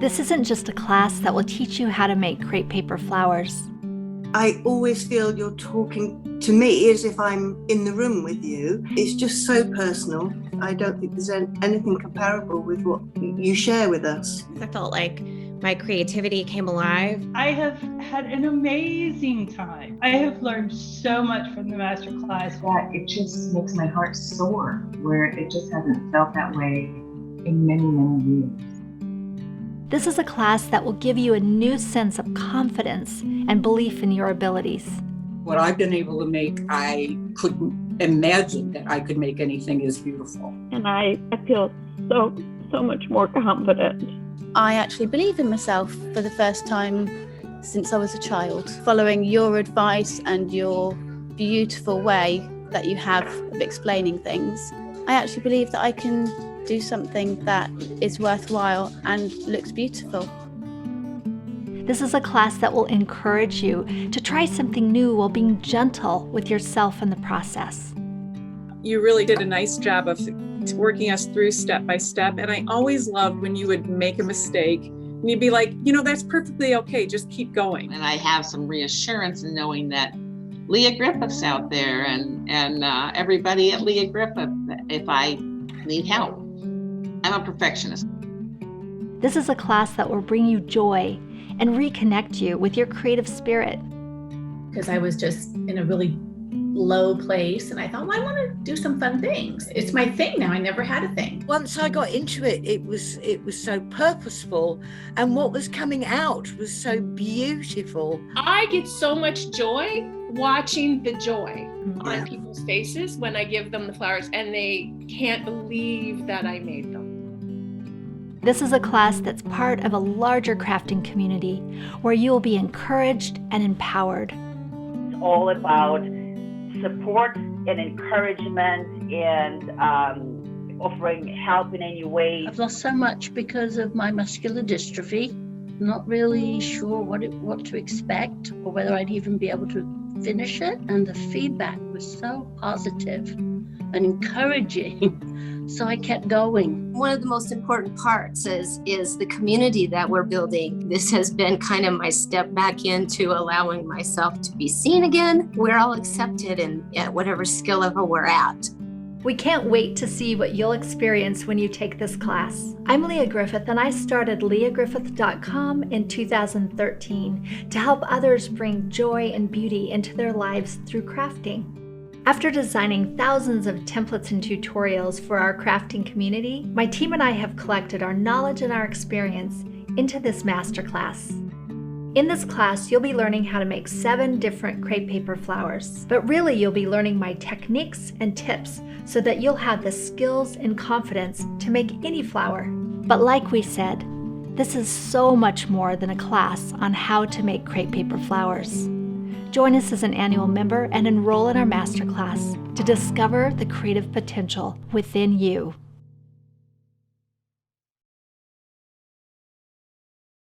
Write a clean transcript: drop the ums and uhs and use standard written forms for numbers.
This isn't just a class that will teach you how to make crepe paper flowers. I always feel you're talking to me as if I'm in the room with you. It's just so personal. I don't think there's anything comparable with what you share with us. I felt like my creativity came alive. I have had an amazing time. I have learned so much from the masterclass. That it just makes my heart soar, where it just hasn't felt that way in many, many years. This is a class that will give you a new sense of confidence and belief in your abilities. What I've been able to make, I couldn't imagine that I could make anything as beautiful. And I feel so much more confident. I actually believe in myself for the first time since I was a child. Following your advice and your beautiful way that you have of explaining things, I actually believe that I can do something that is worthwhile and looks beautiful. This is a class that will encourage you to try something new while being gentle with yourself in the process. You really did a nice job of working us through step by step. And I always loved when you would make a mistake and you'd be like, that's perfectly okay. Just keep going. And I have some reassurance in knowing that Leah Griffith's out there and everybody at Leah Griffith, if I need help. I'm a perfectionist. This is a class that will bring you joy and reconnect you with your creative spirit. Because I was just in a really low place and I thought, well, I want to do some fun things. It's my thing now. I never had a thing. Once I got into it, it was so purposeful, and what was coming out was so beautiful. I get so much joy watching the joy on people's faces when I give them the flowers and they can't believe that I made them. This is a class that's part of a larger crafting community where you will be encouraged and empowered. It's all about support and encouragement and offering help in any way. I've lost so much because of my muscular dystrophy. Not really sure what to expect or whether I'd even be able to finish it. And the feedback was so positive and encouraging. So I kept going. One of the most important parts is the community that we're building. This has been kind of my step back into allowing myself to be seen again. We're all accepted at whatever skill level we're at. We can't wait to see what you'll experience when you take this class. I'm Leah Griffith, and I started leahgriffith.com in 2013 to help others bring joy and beauty into their lives through crafting. After designing thousands of templates and tutorials for our crafting community, my team and I have collected our knowledge and our experience into this masterclass. In this class, you'll be learning how to make 7 different crepe paper flowers, but really you'll be learning my techniques and tips so that you'll have the skills and confidence to make any flower. But like we said, this is so much more than a class on how to make crepe paper flowers. Join us as an annual member and enroll in our masterclass to discover the creative potential within you.